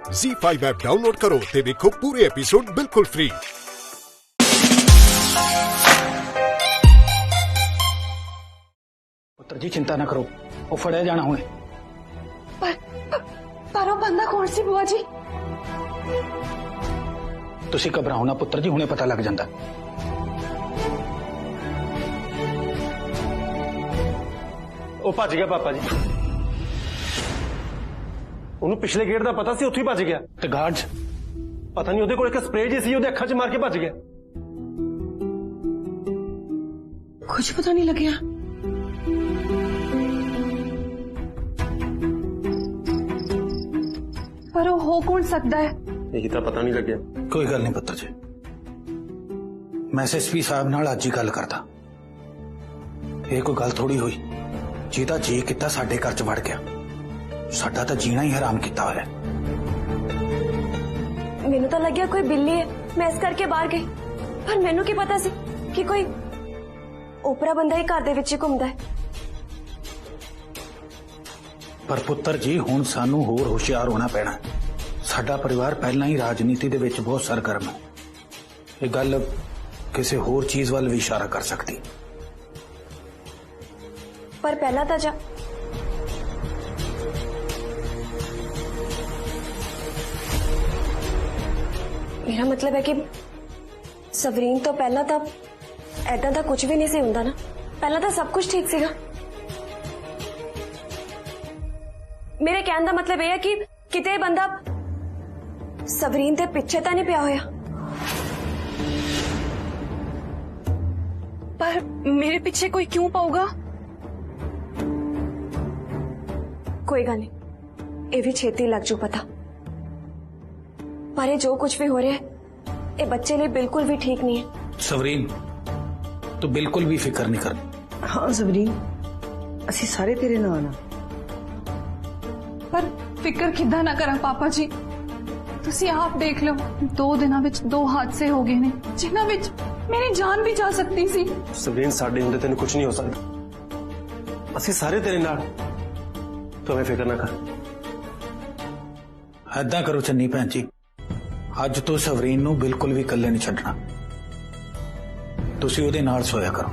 ZEE5 app download करो ते देखो पूरे एपिसोड बिल्कुल फ्री। पुत्र जी चिंता ना करो, वो फड़े जाना हुए। पर वो बंदा कौन सी बुआ जी? तुसी घबराओ ना पुत्र जी, हुणे पता लग जांदा। ਉਹ ਭੱਜ ਗਿਆ ਪਾਪਾ ਜੀ। ਉਹਨੂੰ ਪਿਛਲੇ ਗੇਟ ਦਾ ਪਤਾ ਸੀ, ਉੱਥੇ ਹੀ ਭੱਜ ਗਿਆ। ਤੇ ਗਾਰਡਸ ਪਤਾ ਨਹੀਂ ਉਹਦੇ ਕੋਲ ਇੱਕ ਸਪਰੇਅ ਜੀ ਸੀ, ਉਹਦੇ ਅੱਖਾਂ 'ਚ ਮਾਰ ਕੇ ਭੱਜ ਗਿਆ। कुछ पता नहीं लग गया। पर वो हो कौन सकता है? यही तो पता नहीं लग गया। कोई गल नहीं पुत्र जी, मैं एसएसपी साहब नाल अज ही गल करदा। ये कोई गल थोड़ी हुई, जिहदा जी किता साडे घर च वड़ गया, साडा तां जीना ही हराम किता होया। मैनू तो लग्या कोई बिल्ली है, मैं इस करके बाहर गई, पर मैनू की पता सी कि कोई ओपरा बंदा ही घर दे विच ही घुमदा है। पर पुत्र जी हुण सानू होर होशियार होना पैना। साडा परिवार पहला ही राजनीति दे विच बहुत सरगर्म है। ये गल किसी होर चीज वाल भी इशारा कर सकती। पर पहला तो जा मेरा मतलब है कि सवरीन तो पहला तो ऐदा दा कुछ भी नहीं सी हुंदा ना। पहला तो सब कुछ ठीक सीगा। मेरे कहने का मतलब यह है कि किते बंदा सवरीन दे पीछे तो नहीं पिया होया। पर मेरे पीछे कोई क्यों पाऊगा? कोई गल नहीं, ये भी छेती लग जू पता। पर ये जो कुछ भी हो रहा है ये बच्चे लिए बिल्कुल भी ठीक नहीं है। सवरीन तू बिल्कुल भी फिक्र नहीं कर। हाँ सवरीन, असी सारे तेरे नाल आ। पर फिक्र किदा ना करा पापा जी, तुसी आप देख लो 2 दिनों विच 2 हादसे हो गए ने जिन्हां विच मेरी जान भी जा सकती सी। सवरीन साडे हुंदे तैनूं कुछ नहीं हो सकदा, असीं सारे तेरे नाल। तूं एवें फिक्र ना कर। ऐदा करो चन्नी भैन जी, अज तो सवरीन नूं बिल्कुल भी कल्ले नहीं छड्डना। तुसी उहदे नाल सोया करो।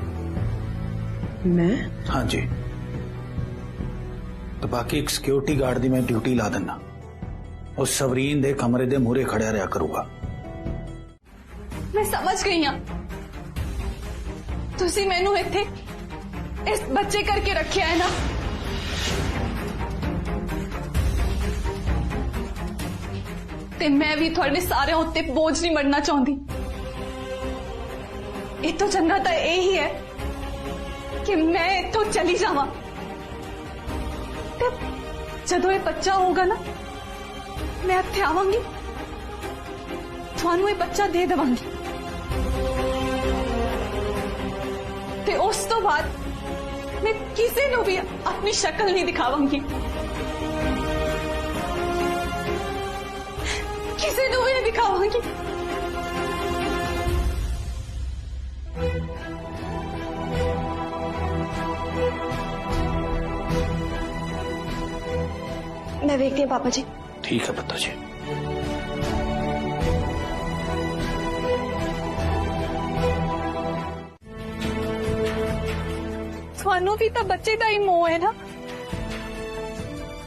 मैं? हाँ जी, तो बाकी एक सिक्योरिटी गार्ड दी मैं ड्यूटी ला दिना। उस सवरीन दे कमरे दे मूहरे खड़िया रहा करूगा। मैं समझ गई हां, तुसी मैनू इत्थे इस बच्चे करके रखिया है ना। ते मैं भी थोड़े सारे उत्ते बोझ नहीं बनना चाहती। ये तो चंगा तो यही है कि मैं इत्थों चली जावां। जदों ये बच्चा होगा ना, मैं इत्थे आवांगी, थानू ये बच्चा दे देवांगी। ते उस तो बाद मैं किसी को भी अपनी शक्ल नहीं दिखावांगी, किसी को भी नहीं दिखावांगी। मैं देखती हूँ पापा जी। ठीक है पुत्र जी। थानू भी तो बच्चे का ही मोह है ना।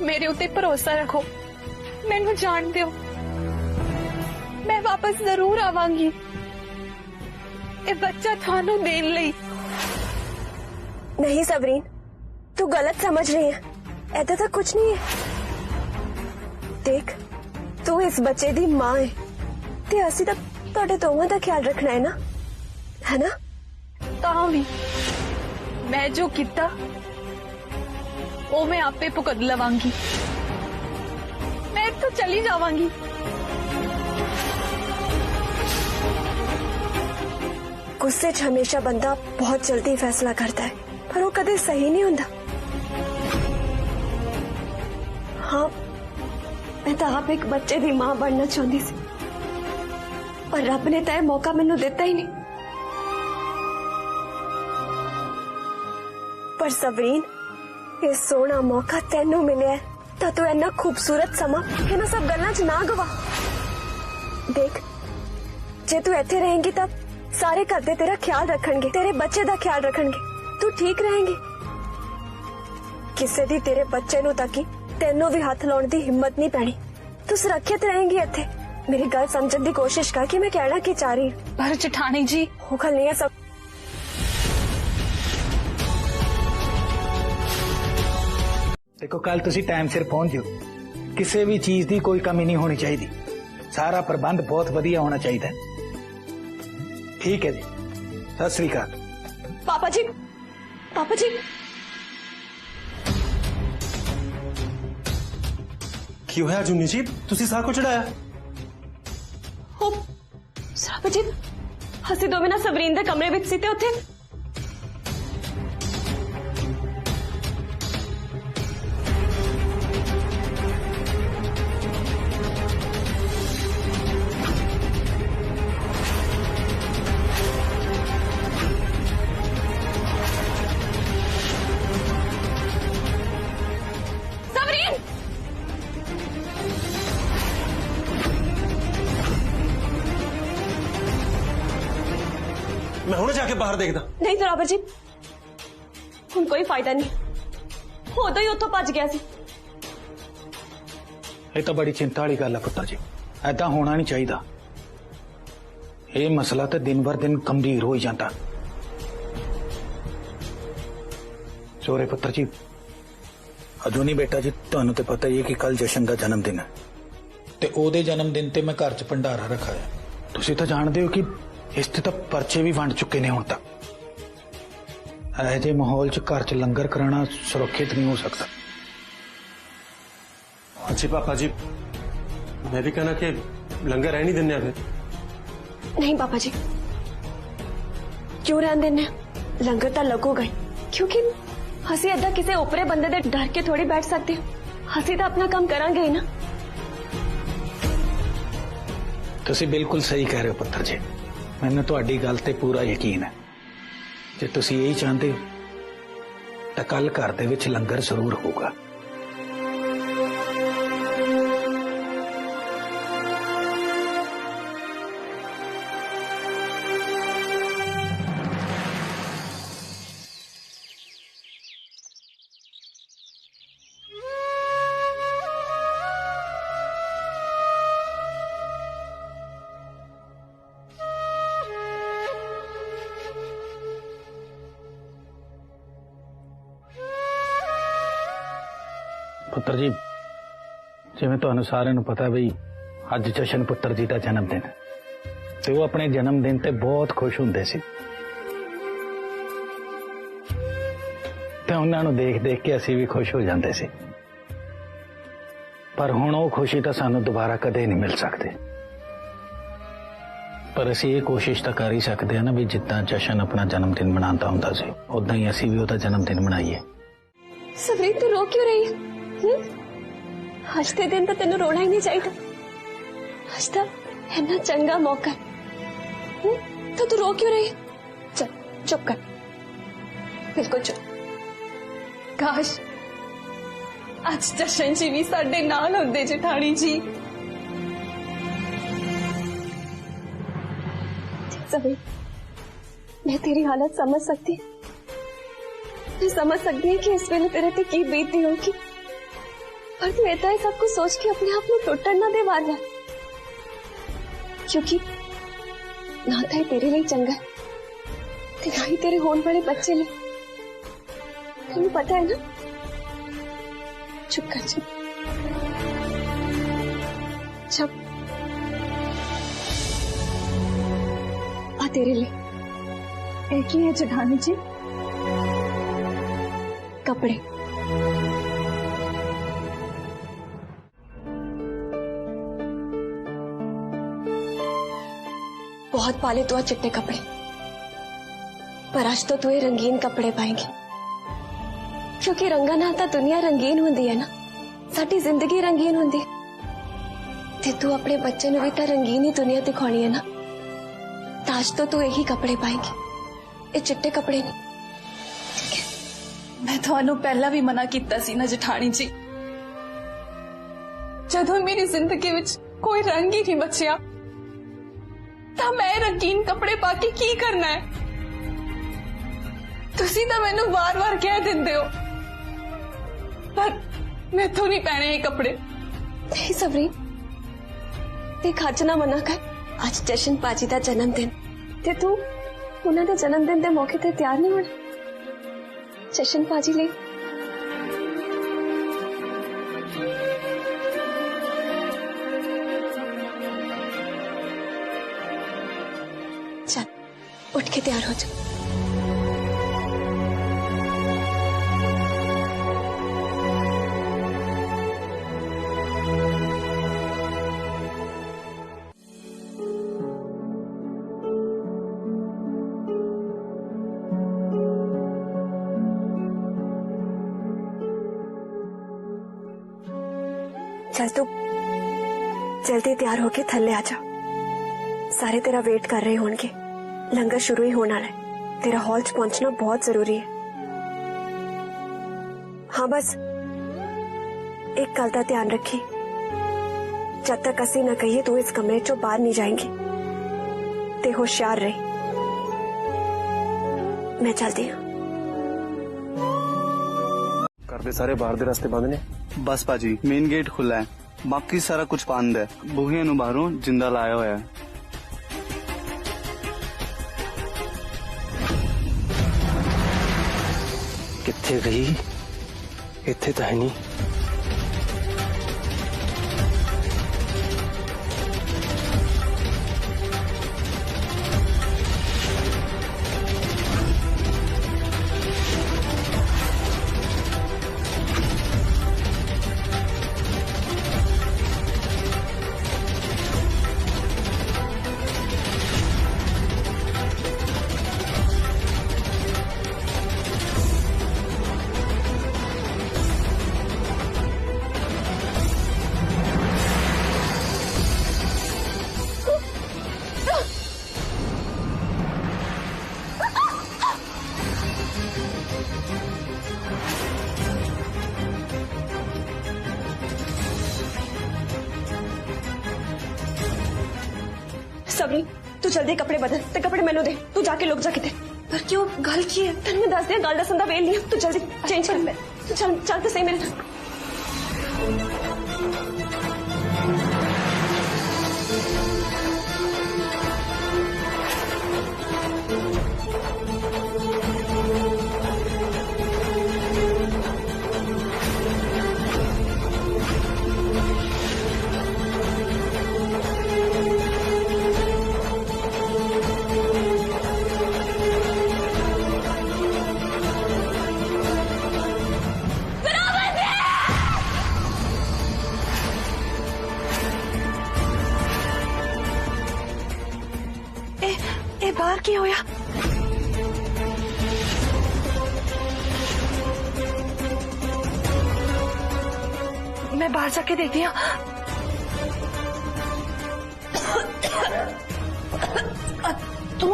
मेरे उत्ते भरोसा रखो, मैनू जान दो, मैं वापस जरूर आवांगी। ये बच्चा थानू देन लई। नहीं सवरीन, तू गलत समझ रही है, ऐसा तो कुछ नहीं है। देख, तू इस बच्चे दी मां है ते असी तो तुहाडे दोवां दा ख्याल रखना है ना, है ना? तां भी मैं जो किता वो मैं आपे भुगत लवांगी। मैं तो चली जावांगी। गुस्से च हमेशा बंदा बहुत जल्दी फैसला करता है, पर वो कदे सही नहीं हुंदा। हाँ, मैं तो आप एक बच्चे दी मां बनना चाहती सी, पर रब ने तो मौका मैनू दिता ही नहीं। पर सवरीन, ये सोना मौका तेनू मिले ਤਾਂ ਤੂੰ ਇੰਨਾ ਖੂਬਸੂਰਤ ਸਮਾਂ ਇਹਨਾਂ ਸਭ ਗੱਲਾਂ 'ਚ ਨਾ ਗਵਾ। ਦੇਖ, ਜੇ ਤੂੰ ਇੱਥੇ ਰਹੇਂਗੀ ਤਾਂ ਸਾਰੇ ਘਰ ਦੇ ਤੇਰਾ ਖਿਆਲ ਰੱਖਣਗੇ, ਤੇਰੇ ਬੱਚੇ ਦਾ ਖਿਆਲ ਰੱਖਣਗੇ, ਤੂੰ ਠੀਕ ਰਹੇਂਗੀ। ਕਿਸੇ ਦੀ ਤੇਰੇ ਬੱਚੇ ਨੂੰ ਤਾਂ ਕੀ ਤੈਨੂੰ ਵੀ ਹੱਥ ਲਾਉਣ ਦੀ ਹਿੰਮਤ ਨਹੀਂ ਪੈਣੀ। ਤੂੰ ਸੁਰੱਖਿਅਤ ਰਹੇਂਗੀ ਇੱਥੇ। मेरी गल समझने की कोशिश कर कि मैं कहना की चाह रही हूँ। पर जेठानी जी वो गल नहीं है सब। देखो कल तुसी टाइम सिर पहुंच जाओ, किसी भी चीज की कोई कमी नहीं होनी चाहिए, सारा प्रबंध बहुत बढ़िया होना चाहिए। ठीक है जी, सत श्री अकाल। पापा जी, पापा जी की होया जुन्नी जी, तुसी साह को चढ़ाया? ਸਰਬਜੀਤ, ਅਸੀਂ ਦੋਵੇਂ ਨਾ ਸਬਰੀਨ ਦੇ ਕਮਰੇ ਵਿੱਚ ਸੀ ਤੇ ਉੱਥੇ ਸਬਰੀਨ मैं हुणे जाके बाहर देखदा। नहीं सराबर जी, ਹੁਣ ਕੋਈ ਫਾਇਦਾ ਨਹੀਂ, ਉਦੋਂ ਹੀ ਉੱਥੋਂ ਭੱਜ ਗਿਆ ਸੀ। ये तो बड़ी चिंता वाली गल है पुत्र जी, ऐसा होना नहीं चाहिए। ये मसला तो दिन बर दिन गंभीर हो ही जाता। सोरे पुत्र जी, अजूनी बेटा जी, तुहानू तो पता ही है कि कल जशन का जन्मदिन है ते ओदे जन्मदिन ते मैं घर च भंडारा रखा है। तुसी तो जानते हो कि इस ते तो परचे भी वंड चुके ने हुण तक। ऐसे माहौल च घर च लंगर कराना सुरक्षित नहीं हो सकता। जी पापा जी, मैं भी कहना कि लंगर रहने देने फिर। नहीं पापा जी, क्यों रहने देने, लंगर तो लगूगा ही, क्योंकि हसी अदा किसी ओपरे बंदे दे डर के थोड़ी बैठ सकते हो। हसी तो अपना काम करांगे ही ना। तुसी बिल्कुल सही कह रहे हो पुत्र जी, मैंने तुहाडी गल ते पूरा यकीन है। जे तुसी यही चाहते हो तो कल घर दे विच लंगर जरूर होगा। पुत्र जी, जिवें तुहानू सारिआं नू पता बई अज जशन पुत्र जी का जन्मदिन है ते वो अपने जन्मदिन ते बहुत खुश हुंदे सी ते उन्हां नू देख देख के असीं भी खुश हो जांदे सी। पर हुण वो खुशी तो सानू दोबारा कदे नहीं मिल सकती। पर असीं ये कोशिश तो कर ही सकते हैं ना भी जिद्दां जशन अपना जन्मदिन मनाता हुंदा सी उदां ही असीं भी उहदा जन्मदिन मनाईए। सवरीन तू रो क्यों रही है? आज के दिन तो तेन रोना ही नहीं चाहिए। आज तो इतना चंगा मौका है, तो तू रो क्यों रही? चल चुप कर, बिल्कुल चुप। काश आज जशन जी भी साडे नाल होंदे जेठानी जी। सभी मैं तेरी हालत समझ सकती, मैं समझ सकती है कि इस वेले तेरे ते की बीती होगी, पर तू इतना ही सब कुछ सोच के अपने आप को टुटन ना दे बार, क्योंकि ना तो तेरे लिए चंगा है ना ही तेरे होने वाले बच्चे लिए। तुम्हें पता है ना? चुप कर, चुप चुप। आ तेरे लिए एक ही है जेठानी जी, कपड़े। बहुत पाले तो चिट्टे कपड़े, पर आज तो तू ये रंगीन कपड़े पाएंगे, क्योंकि रंगा नाल तां दुनिया रंगीन होंदी है ना, साडी जिंदगी रंगीन होंदी ते तू अपने बच्चे नूं भी तां रंगीन ही दुनिया दिखानी है ना। तां आज तो तू यही कपड़े पाएंगे, ये चिट्टे कपड़े नहीं। मैं थानू पहला भी मना किया सी ना जेठानी जी, ਜਦੋਂ ਮੇਰੀ ਜ਼ਿੰਦਗੀ ਵਿੱਚ ਕੋਈ ਰੰਗ ਹੀ ਨਹੀਂ ਬਚਿਆ ਤਾਂ ਮੈਂ ਰੰਗੀਨ ਕੱਪੜੇ ਪਾ ਕੇ ਕੀ ਕਰਨਾ ਹੈ? ਤੁਸੀਂ ਤਾਂ ਮੈਨੂੰ ਵਾਰ-ਵਾਰ ਕਹਿ ਦਿੰਦੇ ਹੋ ਪਰ ਮੈਥੋਂ ਨਹੀਂ ਪਹਿਨੇ ਇਹ ਕੱਪੜੇ। नहीं सबरी, देख आज ना मना कर। आज जशन पाजी का जन्मदिन ते तू उन्होंने जन्मदिन के मौके ते तैयार नहीं होना जशन पाजी ले। चल उठ के तैयार हो जा। चल तू जल्दी तैयार होके थल्ले आ जा। सारे तेरा वेट कर रहे होंगे, लंगर शुरू ही होने वाला है। तेरा हॉल च पहुंचना बहुत जरूरी है। हाँ बस एक गल का ध्यान रखी, जब तक असी न कहिए तू इस कमरे चो बाहर नहीं जाएंगी ते होशियार रही। मैं चलती हूँ। कर दे सारे बाहर दे रास्ते बंद ने। बस पाजी मेन गेट खुला है, बाकी सारा कुछ बंद है। बूहे नु बाहरों जिंदा लाया होया है। कित्थे गई? इत्थे तो है नहीं। सबरी तू जल्दी कपड़े बदल ते कपड़े मैनू दे। तू जाके लुक जा किते। पर क्यों गल की है? तेन मैं दस दिया गल दसन दा वेल नहीं है। तू जल्दी चेंज कर। तू चल चल तो सही मेरे नाल। ए बाहर की होया? मैं बाहर जाके देखती हूँ। तू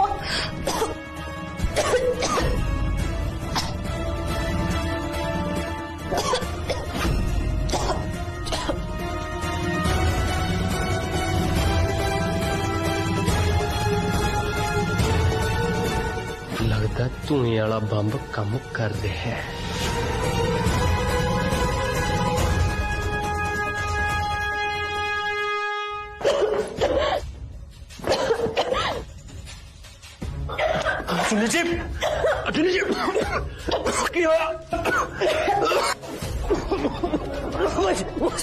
लगता धुएं वाला बंब काम कर रहा है।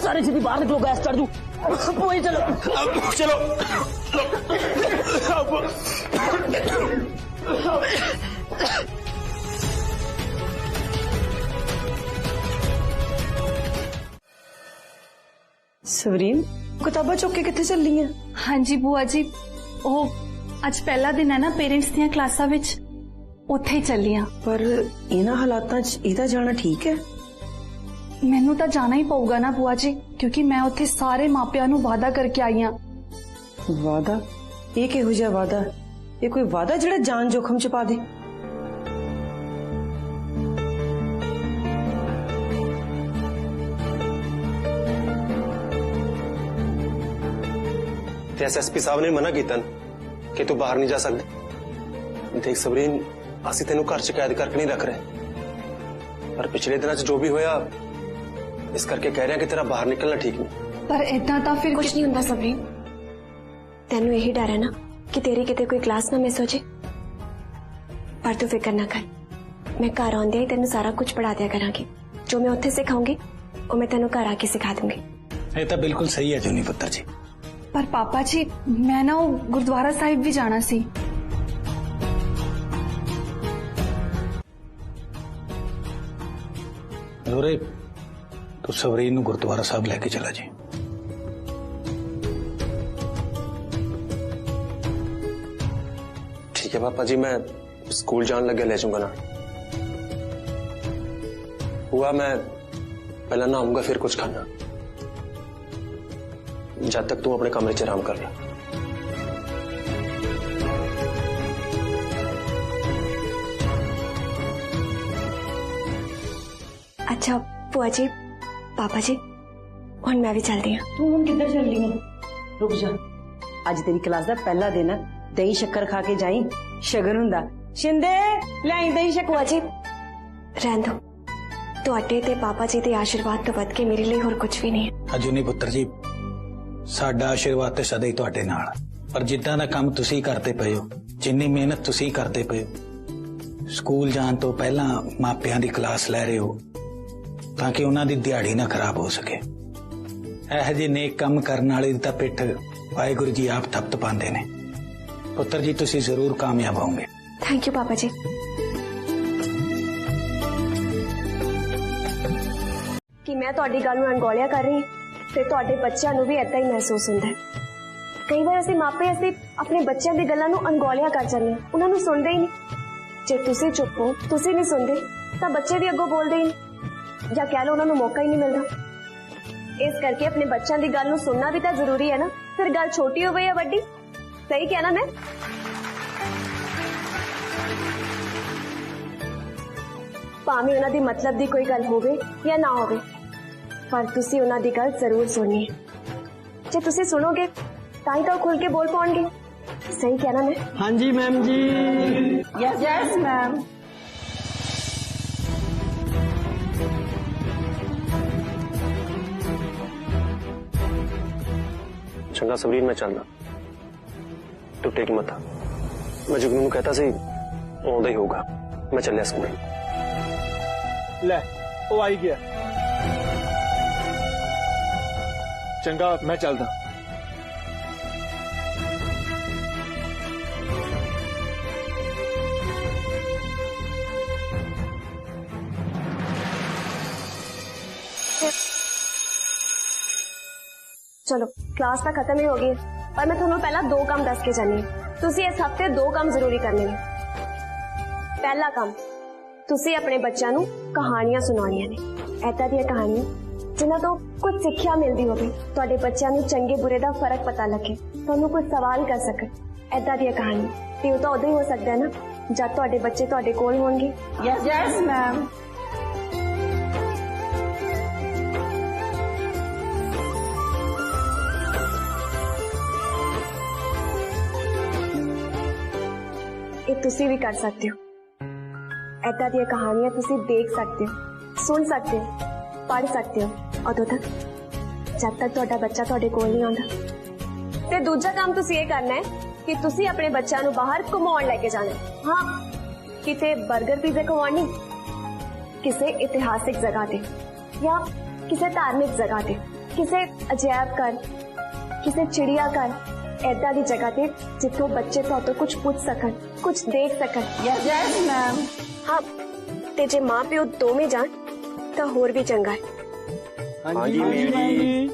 सारे जी बाहर निकलो, गैस चढ़ दू। चलो चलो सवरीन किताबा चुक के किथे चल रही है? हाँ जी बुआ जी, ओ आज पहला दिन है ना पेरेंट्स दियां क्लासां विच, उत्थे ही चलियां। पर इन्हां हालातां च इहदा जाना ठीक है? मैनू तो जाना ही पऊगा ना बुआ जी, क्योंकि मैं उत्थे सारे मापियां नू वादा करके आई हाँ। वादा? ये किहो जिहा वादा? ये कोई वादा जिहड़ा जान जोखम च पा दे? ਤੇ ਐਸਐਸਪੀ ਸਾਹਿਬ ਨੇ ਮਨਾ ਕੀਤਾ ਨਾ ਕਿ ਤੂੰ ਬਾਹਰ ਨਹੀਂ ਜਾ ਸਕਦੀ। ਦੇਖ ਸਬਰੀਨ, ਅਸੀਂ ਤੈਨੂੰ ਘਰ 'ਚ ਕੈਦ ਕਰਕੇ ਨਹੀਂ ਰੱਖ ਰਹੇ, ਪਰ ਪਿਛਲੇ ਦਿਨਾਂ 'ਚ ਜੋ ਵੀ ਹੋਇਆ ਇਸ ਕਰਕੇ ਕਹਿ ਰਹੇ ਹਾਂ ਕਿ ਤੇਰਾ ਬਾਹਰ ਨਿਕਲਣਾ ਠੀਕ ਨਹੀਂ। ਪਰ ਇਦਾਂ ਤਾਂ ਫਿਰ ਕੁਝ ਨਹੀਂ ਹੁੰਦਾ ਸਬਰੀਨ, ਤੈਨੂੰ ਇਹੀ ਡਰ ਹੈ ਨਾ ਕਿ ਤੇਰੀ ਕਿਤੇ ਕੋਈ ਕਲਾਸ ਨਾ ਮਿਸ ਹੋ ਜੇ। ਪਰ ਤੂੰ ਫਿਕਰ ਨਾ ਕਰ, ਮੈਂ ਘਰ ਆਉਂਦਿਆਂ ਹੀ ਤੈਨੂੰ ਸਾਰਾ ਕੁਝ ਪੜ੍ਹਾ ਦਿਆ ਕਰਾਂਗੀ। ਜੋ ਮੈਂ ਉੱਥੇ ਸਿਖਾਉਂਗੀ ਉਹ ਮੈਂ ਤੈਨੂੰ ਘਰ ਆ ਕੇ ਸਿਖਾ ਦੂੰਗੀ। ਇਹ ਤਾਂ ਬਿਲਕੁਲ ਸਹੀ ਹੈ ਜੁਨੀ ਪੁੱਤਰ ਜੀ। ਪਰ ਪਾਪਾ ਜੀ, ਮੈਂ ਨਾ ਉਹ ਗੁਰਦੁਆਰਾ ਸਾਹਿਬ ਵੀ ਜਾਣਾ ਸੀ। ਨੂਰੇ, ਤੂੰ ਸਵਰੀਨ ਨੂੰ ਗੁਰਦੁਆਰਾ ਸਾਹਿਬ ਲੈ ਕੇ ਚਲਾ ਜੀ। ठीक है पापा जी, मैं स्कूल जाने लगे ले जाऊंगा ना। हुआ मैं पहला नहाऊंगा फिर कुछ खाना, जब तक तू अपने कमरे च आराम कर ले। अच्छा ਭੂਆ ਜੀ, ਪਾਪਾ ਜੀ, ਹੁਣ ਮੈਂ ਵੀ ਚੱਲਦੀ ਹਾਂ। ਤੂੰ ਹੁਣ ਕਿੱਧਰ ਚੱਲੀ ਹੈ? ਰੁਕ ਜਾ, ਅੱਜ ਤੇਰੀ ਕਲਾਸ ਦਾ ਪਹਿਲਾ ਦਿਨ ਹੈ। ਦਹੀਂ ਸ਼ੱਕਰ ਖਾ ਕੇ ਜਾਈ, ਸ਼ਗਨ ਹੁੰਦਾ। ਸ਼ਿੰਦੇ ਲੈ ਦਹੀਂ ਸ਼ੱਕਰ। ਭੂਆ ਜੀ ਰਹਿਣ ਦੋ, ਤੁਹਾਡੇ ਤੇ ਪਾਪਾ ਜੀ ਦੇ ਆਸ਼ੀਰਵਾਦ ਤੋਂ ਵੱਧ ਕੇ ਮੇਰੇ ਲਈ ਹੋਰ ਕੁਝ ਵੀ ਨਹੀਂ ਹੈ। ਜੁਨੀ ਪੁੱਤਰ ਜੀ, ਸਾਡਾ ਆਸ਼ੀਰਵਾਦ ਤੇ ਸਦਾ ਹੀ ਤੁਹਾਡੇ ਨਾਲ, ਪਰ ਜਿੱਦਾਂ ਦਾ ਕੰਮ ਤੁਸੀਂ ਕਰਦੇ ਪਏ ਹੋ, ਜਿੰਨੀ ਮਿਹਨਤ ਤੁਸੀਂ ਕਰਦੇ ਪਏ ਹੋ, ਸਕੂਲ ਜਾਣ ਤੋਂ ਪਹਿਲਾਂ ਮਾਪਿਆਂ ਦੀ ਕਲਾਸ ਲੈ ਰਹੇ ਹੋ ਤਾਂ ਕਿ ਉਹਨਾਂ ਦੀ ਦਿਹਾੜੀ ਨਾ ਖਰਾਬ ਹੋ ਸਕੇ। ਇਹੋ ਜਿਹੇ ਨੇਕ ਕੰਮ ਕਰਨ ਵਾਲੇ ਦੀ ਤਾਂ ਪਿੱਠ ਵਾਹਿਗੁਰੂ ਜੀ ਆਪ ਥਪਤ ਪਾਉਂਦੇ ਨੇ। ਪੁੱਤਰ ਜੀ, ਤੁਸੀਂ ਜ਼ਰੂਰ ਕਾਮਯਾਬ ਹੋਵੋਗੇ। ਥੈਂਕ ਯੂ ਪਾਪਾ ਜੀ। ਕਿ ਮੈਂ ਤੁਹਾਡੀ ਗੱਲ ਨੂੰ ਅਣਗੌਲਿਆ ਕਰ ਰਹੀ ਤੇ ਤੁਹਾਡੇ ਬੱਚਿਆਂ ਨੂੰ ਵੀ ਏਦਾਂ ਹੀ ਮਹਿਸੂਸ ਹੁੰਦਾ ਹੈ। ਕਈ ਵਾਰ ਅਸੀਂ ਮਾਪੇ ਆਪਣੇ ਬੱਚਿਆਂ ਦੀ ਗੱਲਾਂ ਨੂੰ ਅਣਗੌਲਿਆ ਕਰ ਜਾਂਦੇ ਹਾਂ, ਉਹਨਾਂ ਨੂੰ ਸੁਣਦੇ ਹੀ ਨਹੀਂ। ਜੇ ਤੁਸੀਂ ਚੁੱਪ ਹੋ, ਤੁਸੀਂ ਨਹੀਂ ਸੁਣਦੇ, ਤਾਂ ਬੱਚੇ ਵੀ ਅੱਗੋਂ ਬੋਲਦੇ ਹੀ ਨਹੀਂ, ਜਾਂ ਕਹਿ ਲਓ ਉਹਨਾਂ ਨੂੰ ਮੌਕਾ ਹੀ ਨਹੀਂ ਮਿਲਦਾ। ਇਸ ਕਰਕੇ ਆਪਣੇ ਬੱਚਿਆਂ ਦੀ ਗੱਲ ਨੂੰ ਸੁਣਨਾ ਵੀ ਤਾਂ ਜ਼ਰੂਰੀ ਹੈ ਨਾ, ਫਿਰ ਗੱਲ ਛੋਟੀ ਹੋਵੇ ਜਾਂ ਵੱਡੀ। ਸਹੀ ਕਿਹਾ ਨਾ ਮੈਂ? ਭਾਵੇਂ ਉਹਨਾਂ ਦੀ ਮਤਲਬ ਦੀ ਕੋਈ ਗੱਲ ਹੋਵੇ ਜਾਂ ਨਾ ਹੋਵੇ, ਪਰ ਤੁਸੀਂ ਉਹਨਾਂ ਦੀ ਗੱਲ ਜ਼ਰੂਰ ਸੁਣਨੀ ਹੈ। ਜੇ ਤੁਸੀਂ ਸੁਣੋਗੇ ਤਾਂ ਹੀ ਤਾਂ ਉਹ ਖੁੱਲ ਕੇ ਬੋਲ ਪਾਉਣਗੇ। ਸਹੀ ਕਿਹਾ ਨਾ ਮੈਂ? हाँ जी मैम जी। Yes yes ma'am. चंगा सबरीन, मैं चलना, तू टेक मत। मैं जुगनू ਨੂੰ कहता ਸੀ ਆਉਂਦਾ ਹੀ ਹੋਊਗਾ। मैं ਚੱਲਿਆ ਸਕੂਲ। ਲੈ ਉਹ ਆਈ ਗਿਆ। ਚੰਗਾ, ਮੈਂ ਚੱਲਦਾ। चलो क्लास तो खत्म ही हो गई, पर मैं थोड़ा पहला दो काम दस के जानी। तुसी इस हफ्ते दो काम जरूरी करने ने। पहला काम, तुसी अपने बच्चों नू कहानियां सुनानियां ने। ऐदा दी कहानियां जिन्हां तो कुछ सिक्ख्या मिलती होवे, तुहाडे बच्चों नू चंगे बुरे दा फर्क पता लगे, तुहानू कुछ सवाल कर सके। ऐदा दी कहानी ते तो उदों ही हो सकता है ना जब तुहाडे बच्चे तुहाडे कोल होणगे। Yes yes ma'am. तुसी भी कर सकते हो। ऐदा दी कहानियां तुसी देख सकते हो, सुन सकते हो, पढ़ सकते हो उदों तक जब तक तुहाडा बच्चा तुहाडे कोल नहीं आंदा। ते दूजा काम तुसी ये करना है कि तुसी अपने बच्चों नू बाहर घुमाउण लेके जाना है। हाँ, किते बर्गर पिज़्ज़ा खवाउण नहीं, किसे इतिहासिक जगह ते या किसे धार्मिक जगह ते, किसे अजायब घर, किसे चिड़ियाघर, ऐदा दी जगह ते जिथों बच्चे तो कुछ पूछ सकन, कुछ देख सकन। Yes yes ma'am. हाँ, ते जे मां प्यो दोवें जान तो होर भी चंगा है। हाँ जी मैम जी।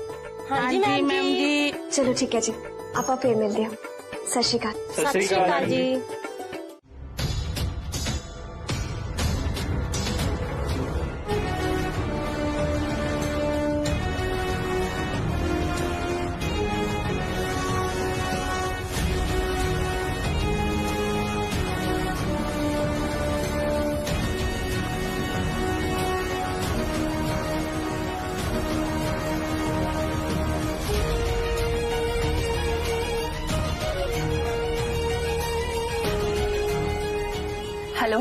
हाँ जी मैम जी। चलो ठीक है जी, आपां फिर मिलदे हां। सत श्री अकाल। सत श्री अकाल जी। हेलो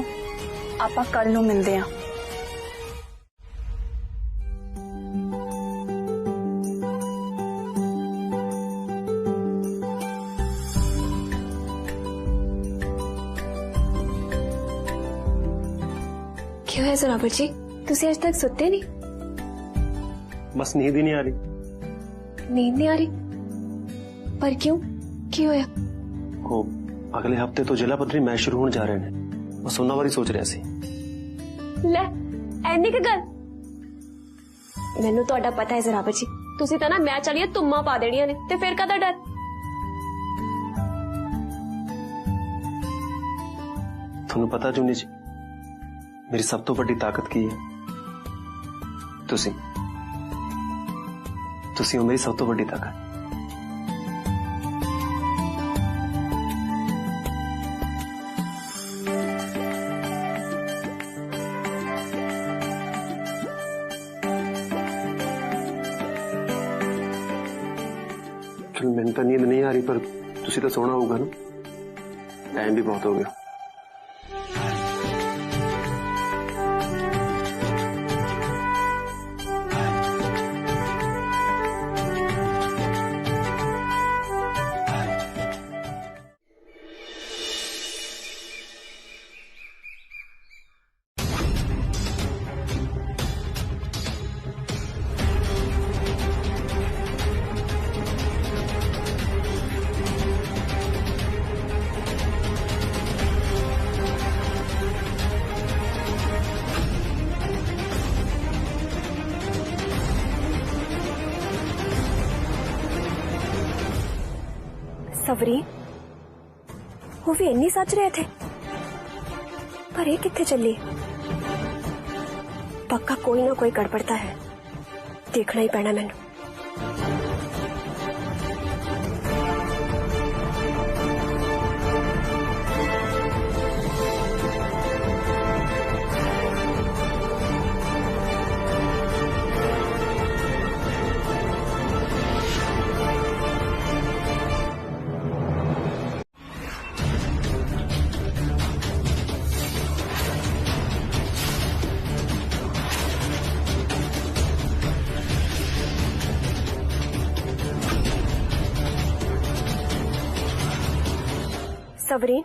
आपा कल नू मिलते हैं। क्यों है जोरावर जी, तुसी आज तक सुते नहीं? बस नींद ही नहीं आ रही। नींद नहीं आ रही? पर क्यों, की होया? वो अगले हफ्ते तो जिला पद्धरी मैच शुरू होने जा रहे हैं, बस उन्हां बारे सोच रहा सी। ले एनी की गल मैनू तुहाडा पता है जोरावर जी, तुसी तां ना मैच वालियां तुम्मा पा देणियां ने ते फिर काहदा डर? तुहानू पता जुनी जी, मेरी सब तो बड़ी ताकत की है तुसी हो मेरी सब तो बड़ी ताकत। चल मैंने तो नींद नहीं आ रही, पर तुसी तो सोना होगा ना, टाइम भी बहुत हो गया। सवरी वो भी इन्नी सच रहे थे, पर ये कित्थे चली? पक्का कोई ना कोई गड़बड़ता है, देखना ही पैना मैनू। सवरीन,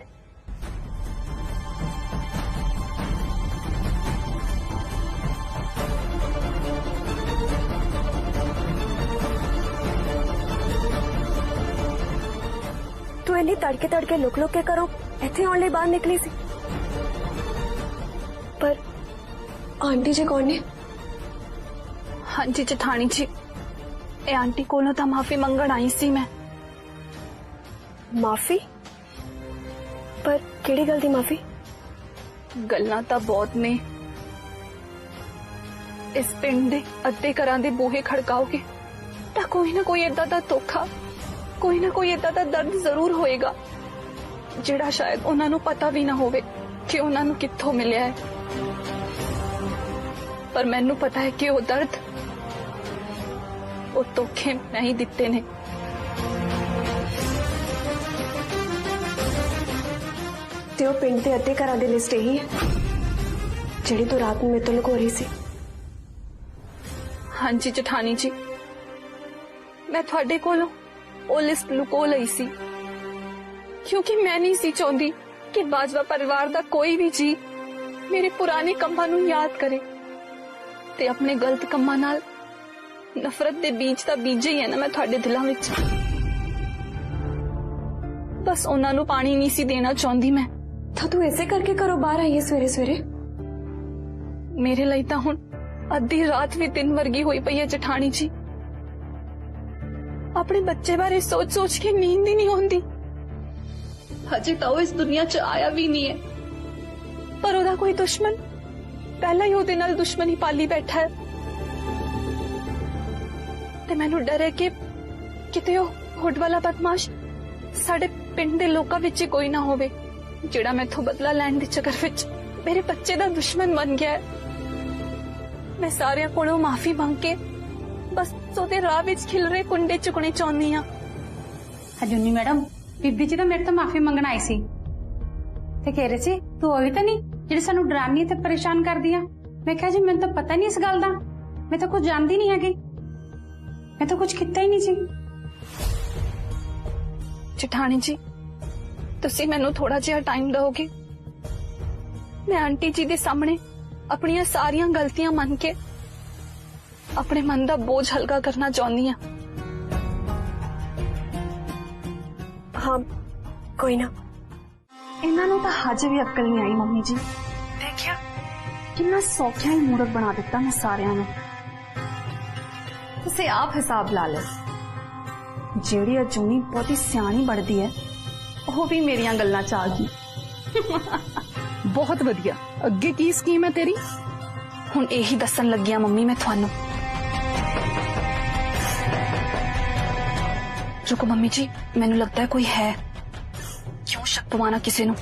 तू इन्नी तड़के तड़के लुक लुक के करो इत्थे आने बाहर निकली सी, पर आंटी जी कौन ने? हाँ जी जठानी जी, ए आंटी कोलों तां माफी मंगण आई सी मैं। माफी? पर किहड़ी गल दी माफी? गल्लां तां बहुत ने। इस पिंड दे अद्धे घरां दे बूहे खड़काओगे तां कोई ना कोई इदां दा धोखा, कोई ना कोई इदां दा दर्द जरूर होएगा जिहड़ा शायद उन्हां नूं पता भी ना होवे कि उन्हां नूं कित्थों मिलिया है। पर मैनूं पता है कि वो दर्द, वो धोखे मैं ही दिते ने। ते वो पिंड दे अद्धे घरां दी लिस्ट यही है जिहड़ी तू रात में मेरे तो लुको रही सी? हाँ जी जठानी जी, मैं थोड़े कोलों वो लिस्ट लुको लई सी, क्योंकि मैं नहीं सी चाहती कि बाजवा परिवार दा कोई भी जी मेरे पुराने कम्मां नूं याद करे ते अपने गलत कम्मां नाल नफरत दे बीज दा बीजे ही है ना मैं थोड़े दिलां विच। बस उन्हां नूं पानी नहीं सी देना चाहती मैं। तो तू ऐसे करके करो बाहर आई है सवेरे सवेरे? मेरे लिए तो हुण अद्धी रात भी दिन वर्गी हुई पई है जठानी जी। अपने बच्चे बारे सोच सोच के नींद ही नहीं आती। हजे तो इस दुनिया च आया भी नहीं है, पर ओदा कोई दुश्मन पहला ही ओदे नाल दुश्मनी पाली बैठा है। ते मैनू डर है कि किते ओ हुड वाला बदमाश साडे पिंड दे लोकां विच कोई ना होवे जिहड़ा मैथों बदला लैण दे चक्कर विच मेरे बच्चे दा दुश्मन बन गया है। मैं सारियां कोलों माफी मांग के बस ओदे राह विच खिल रहे कुंडे चुकने चाहनी हां। हजूनी मैडम बीबी जी तो मेरे तो माफी मंगण आई सी ते कह रहे सी तू होई तो नहीं ਜਿਹੜੇ ਸਾਨੂੰ ਡਰਾਉਣੀ ਤੇ ਪਰੇਸ਼ਾਨ ਕਰਦੀ ਆ। ਮੈਂ ਕਿਹਾ ਜੀ ਮੈਨੂੰ ਤਾਂ ਪਤਾ ਨਹੀਂ ਇਸ ਗੱਲ ਦਾ, ਮੈਂ ਤਾਂ ਕੁਝ ਜਾਣਦੀ ਨਹੀਂ ਹੈਗੀ, ਮੈਂ ਤਾਂ ਕੁਝ ਕੀਤਾ ਹੀ ਨਹੀਂ ਸੀ। ਜਠਾਣੀ ਜੀ ਤੁਸੀਂ ਮੈਨੂੰ ਥੋੜਾ ਜਿਹਾ ਟਾਈਮ ਦਿਓਗੇ? ਮੈਂ ਆਂਟੀ ਜੀ ਦੇ ਸਾਹਮਣੇ ਆਪਣੀਆਂ ਸਾਰੀਆਂ ਗਲਤੀਆਂ ਮੰਨ ਕੇ ਆਪਣੇ ਮਨ ਦਾ ਬੋਝ ਹਲਕਾ ਕਰਨਾ ਚਾਹੁੰਦੀ ਹਾਂ। हाँ कोई ना। ਇਹਨਾਂ ਨੂੰ ਤਾਂ ਹਜੇ ਵੀ ਅਕਲ ਨਹੀਂ ਆਈ ਮੰਮੀ ਜੀ। ਦੇਖਿਆ ਕਿੰਨਾ ਸੌਖਿਆ ਹੀ ਮੂਰਖ ਬਣਾ ਦਿੱਤਾ ਮੈਂ ਸਾਰਿਆਂ ਨੂੰ। ਤੁਸੀਂ ਆਪ ਹਿਸਾਬ ਲਾ ਲਓ, ਜਿਹੜੀ ਅਜੂਨੀ ਬਹੁਤੀ ਸਿਆਣੀ ਬਣਦੀ ਹੈ ਉਹ ਵੀ ਮੇਰੀਆਂ ਗੱਲਾਂ ਚ ਆ ਗਈ। ਬਹੁਤ ਵਧੀਆ। ਅੱਗੇ ਕੀ ਸਕੀਮ ਹੈ ਤੇਰੀ? ਹੁਣ ਇਹੀ ਦੱਸਣ ਲੱਗੀ ਆ ਮੰਮੀ ਮੈਂ ਤੁਹਾਨੂੰ। रुको मम्मी जी, मैनू लगता है कोई है। क्यों शक पवाना किसी नू?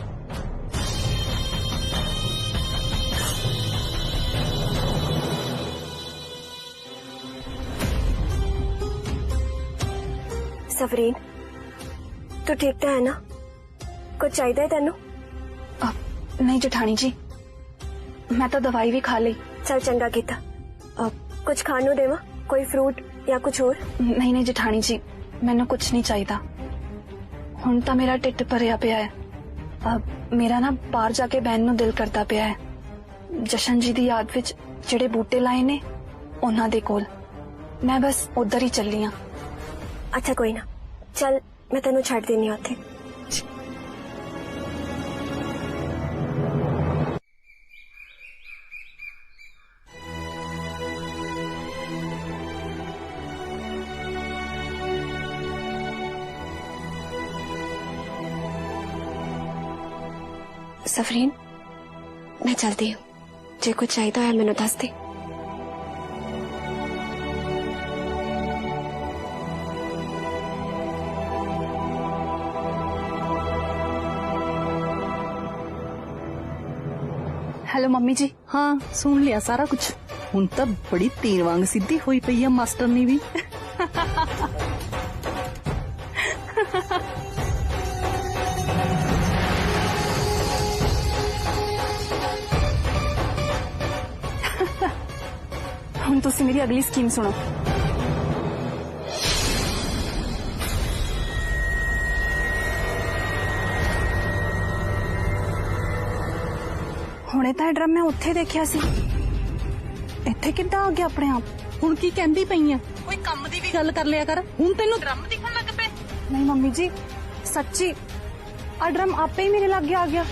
सफरीन तू ठीक तो है ना? कुछ चाहिए तेनू? नहीं जठानी जी, मैं तो दवाई भी खा ली। चल चंगा किता। कुछ खानू देवा? कोई फ्रूट या कुछ और? नहीं नहीं जठानी जी, मैनू कुछ नहीं चाहिए। हुण तां मेरा ढिड भरिया पिया है। मेरा ना बाहर जाके बहन नू दिल करता पिया है। जशन जी दी याद विच जिहड़े बूटे लाए ने उन्हां दे कोल। मैं बस उधर ही चली हां। अच्छा कोई ना, चल मैं तेनू छड्ड देनी उत्थे। सफरीन मैं चलती हूँ, जे कुछ चाहिए है मैनू दस दे। हेलो मम्मी जी। हाँ सुन लिया सारा कुछ। हुण तां बड़ी तीर वांग सीधी होई पई है मास्टरनी भी। हुण तुसी मेरी अगली स्कीम सुनो। हुणे तां ड्रम मैं उत्थे देखिया सी, इत्थे किद्दां आ गया अपने आप? हुण की कहंदी पई है? कोई काम दी भी गल कर लिया कर। हुण तैनूं ड्रम दिखण लग पे? नहीं मम्मी जी सच्ची, आ ड्रम आपे ही मेरे लागे आ गया।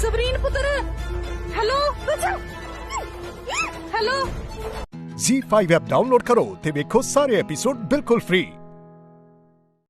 सबरीन पुत्र, hello hello. Z5 app download करो ते देखो सारे एपिसोड बिल्कुल फ्री।